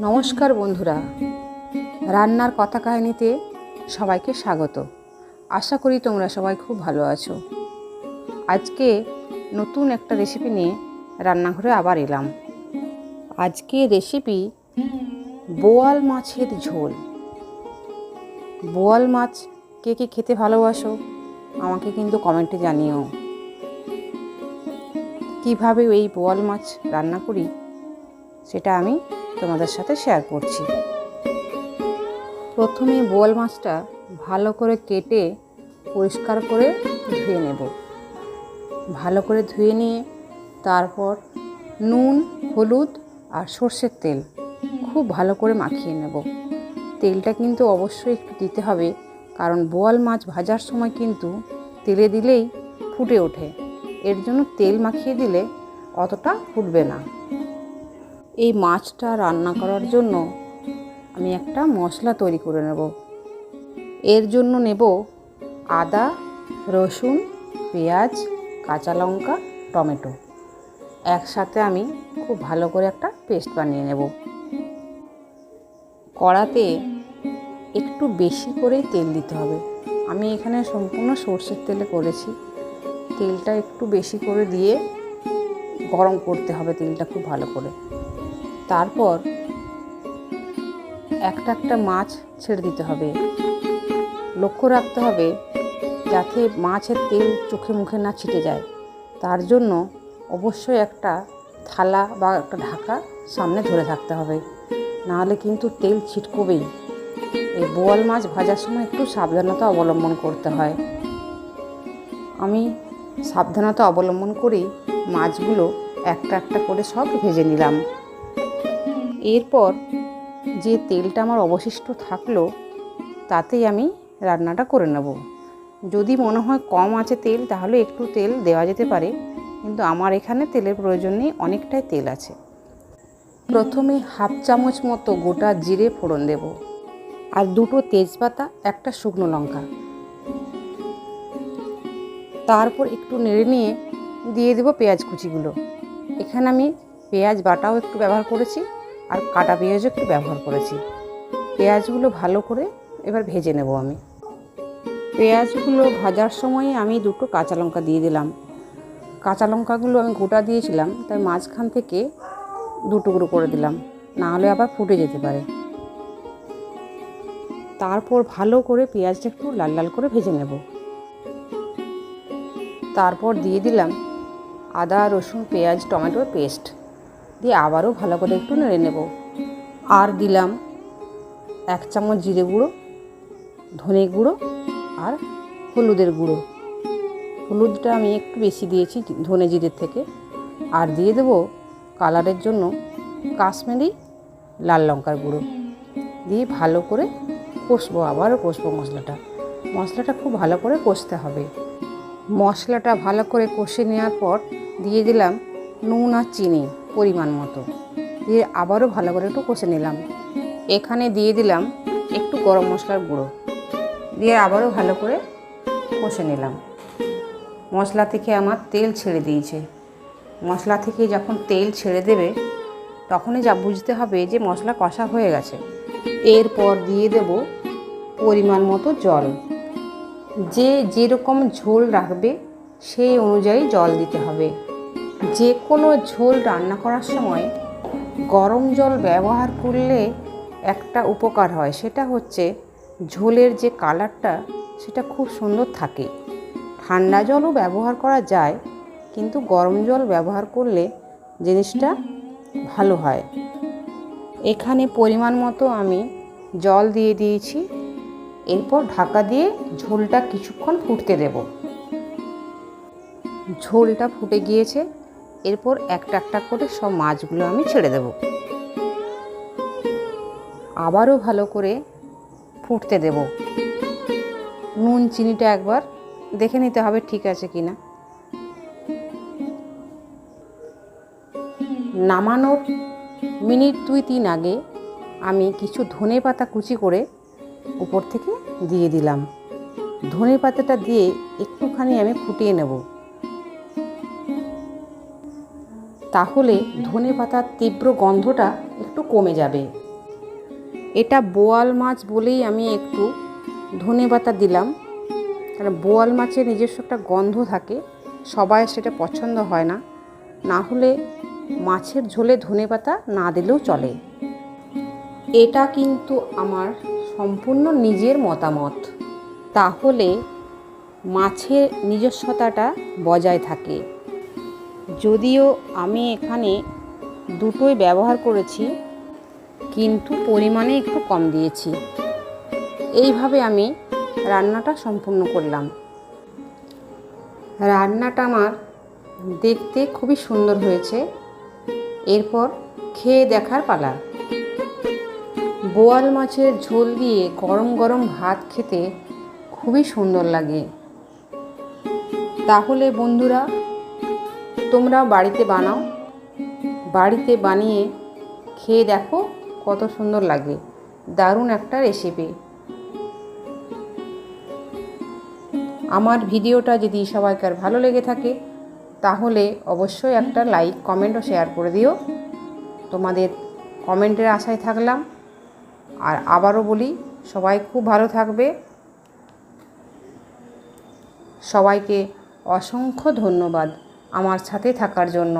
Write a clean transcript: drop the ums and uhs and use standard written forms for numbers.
নমস্কার বন্ধুরা, রান্নার কথা কাহিনীতে সবাইকে স্বাগত। আশা করি তোমরা সবাই খুব ভালো আছো। আজকে নতুন একটা রেসিপি নিয়ে রান্নাঘরে আবার এলাম। আজকে রেসিপি বোয়াল মাছের ঝোল। বোয়াল মাছ কে কে খেতে ভালোবাসো আমাকে কিন্তু কমেন্টে জানিও। কিভাবে এই বোয়াল মাছ রান্না করি সেটা আমি তোমাদের সাথে শেয়ার করছি। প্রথমে বোয়াল মাছটা ভালো করে কেটে পরিষ্কার করে ধুয়ে নেব। ভালো করে ধুয়ে নিয়ে তারপর নুন, হলুদ আর সর্ষের তেল খুব ভালো করে মাখিয়ে নেব। তেলটা কিন্তু অবশ্যই একটু দিতে হবে, কারণ বোয়াল মাছ ভাজার সময় কিন্তু তেলে দিলেই ফুটে ওঠে। এর জন্য তেল মাখিয়ে দিলে অতটা ফুটবে না। এই মাছটা রান্না করার জন্য আমি একটা মশলা তৈরি করে নেব। এর জন্য নেব আদা, রসুন, পেঁয়াজ, কাঁচা লঙ্কা, টমেটো। একসাথে আমি খুব ভালো করে একটা পেস্ট বানিয়ে নেব। কড়াতে একটু বেশি করেই তেল দিতে হবে। আমি এখানে সম্পূর্ণ সর্ষের তেলে করেছি। তেলটা একটু বেশি করে দিয়ে গরম করতে হবে তেলটা খুব ভালো করে। তারপর একটা একটা মাছ ছেড়ে দিতে হবে। লক্ষ্য রাখতে হবে যাতে মাছের তেল চোখে মুখে না ছিটে যায়। তার জন্য অবশ্যই একটা থালা বা একটা ঢাকা সামনে ধরে থাকতে হবে, নাহলে কিন্তু তেল ছিটকবেই। এই বোয়াল মাছ ভাজার সময় একটু সাবধানতা অবলম্বন করতে হয়। আমি সাবধানতা অবলম্বন করেই মাছগুলো একটা একটা করে সব ভেজে নিলাম। এরপর যে তেলটা আমার অবশিষ্ট থাকলো তাতেই আমি রান্নাটা করে নেব। যদি মনে হয় কম আছে তেল, তাহলে একটু তেল দেওয়া যেতে পারে, কিন্তু আমার এখানে তেলের প্রয়োজন নেই, অনেকটাই তেল আছে। প্রথমে হাফ চামচ মতো গোটা জিরে ফোড়ন দেব, আর দুটো তেজপাতা, একটা শুকনো লঙ্কা। তারপর একটু নেড়ে নিয়ে দিয়ে দেব পেঁয়াজ কুচিগুলো। এখানে আমি পেঁয়াজ বাটাও একটু ব্যবহার করেছি, আর কাটা পেঁয়াজও একটু ব্যবহার করেছি। পেঁয়াজগুলো ভালো করে এবার ভেজে নেব আমি। পেঁয়াজগুলো ভাজার সময় আমি দুটো কাঁচা লঙ্কা দিয়ে দিলাম। কাঁচা লঙ্কাগুলো আমি গোটা দিয়েছিলাম, তাই মাঝখান থেকে দু টুকরো করে দিলাম, নাহলে আবার ফুটে যেতে পারে। তারপর ভালো করে পেঁয়াজটা একটু লাল লাল করে ভেজে নেব। তারপর দিয়ে দিলাম আদা, রসুন, পেঁয়াজ, টমেটোর পেস্ট দিয়ে আবারও ভালো করে একটু নেড়ে নেব। আর দিলাম 1 চামচ জিরে গুঁড়ো, ধনে গুঁড়ো আর হলুদের গুঁড়ো। হলুদটা আমি একটু বেশি দিয়েছি ধনে জিরের থেকে। আর দিয়ে দেব কালারের জন্য কাশ্মীরি লাল লঙ্কার গুঁড়ো। দিয়ে ভালো করে কষবো, আবারও কষবো মশলাটা খুব ভালো করে কষতে হবে। মশলাটা ভালো করে কষে নেওয়ার পর দিয়ে দিলাম নুন আর চিনি পরিমাণ মতো, দিয়ে আবারও ভালো করে একটু কষে নিলাম। এখানে দিয়ে দিলাম একটু গরম মশলার গুঁড়ো, দিয়ে আবারও ভালো করে কষে নিলাম। মশলা থেকে আমার তেল ছেড়ে দিয়েছে। মশলা থেকে যখন তেল ছেড়ে দেবে তখনই যা বুঝতে হবে যে মশলা কষা হয়ে গেছে। এরপর দিয়ে দেব পরিমাণ মতো জল। যে যেরকম ঝোল রাখবে সেই অনুযায়ী জল দিতে হবে। যে কোনো ঝোল রান্না করার সময় গরম জল ব্যবহার করলে একটা উপকার হয়, সেটা হচ্ছে ঝোলের যে কালারটা সেটা খুব সুন্দর থাকে। ঠান্ডা জলও ব্যবহার করা যায়, কিন্তু গরম জল ব্যবহার করলে জিনিসটা ভালো হয়। এখানে পরিমাণ মতো আমি জল দিয়ে দিয়েছি। এরপর ঢাকা দিয়ে ঝোলটা কিছুক্ষণ ফুটতে দেব। ঝোলটা ফুটে গিয়েছে। এরপর একটা একটা করে সব মাছগুলো আমি ছেড়ে দেব। আবারও ভালো করে ফুটতে দেব। নুন চিনিটা একবার দেখে নিতে হবে ঠিক আছে কি না। নামানোর মিনিট 2-3 আগে আমি কিছু ধনে পাতা কুচি করে উপর থেকে দিয়ে দিলাম। ধনে পাতাটা দিয়ে একটুখানি আমি ফুটিয়ে নেব। তাহলে ধনেপাতার তীব্র গন্ধটা একটু কমে যাবে। এটা বোয়াল মাছ বলেই আমি একটু ধনেপাতা দিলাম, কারণ বোয়াল মাছের নিজস্ব একটা গন্ধ থাকে, সবাই সেটা পছন্দ হয় না। না হলে মাছের ঝোলে ধনেপাতা না দিলেও চলে। এটা কিন্তু আমার সম্পূর্ণ নিজের মতামত, তাহলে মাছের নিজস্বতাটা বজায় থাকে। যদিও আমি এখানে দুটোই ব্যবহার করেছি, কিন্তু পরিমাণে একটু কম দিয়েছি। এইভাবে আমি রান্নাটা সম্পূর্ণ করলাম। রান্নাটা আমার দেখতে খুবই সুন্দর হয়েছে। এরপর খেয়ে দেখার পালা। বোয়াল মাছের ঝোল দিয়ে গরম গরম ভাত খেতে খুবই সুন্দর লাগে। তাহলে বন্ধুরা, তোমরাও বাড়িতে বানাও, বাড়িতে বানিয়ে খেয়ে দেখো কত সুন্দর লাগে। দারুণ একটা রেসিপি। আমার ভিডিওটা যদি সবাইকার ভালো লেগে থাকে তাহলে অবশ্যই একটা লাইক, কমেন্ট ও শেয়ার করে দিও। তোমাদের কমেন্টের আশায় থাকলাম। আর আবারও বলি, সবাই খুব ভালো থাকবে। সবাইকে অসংখ্য ধন্যবাদ আমার সাথে থাকার জন্য।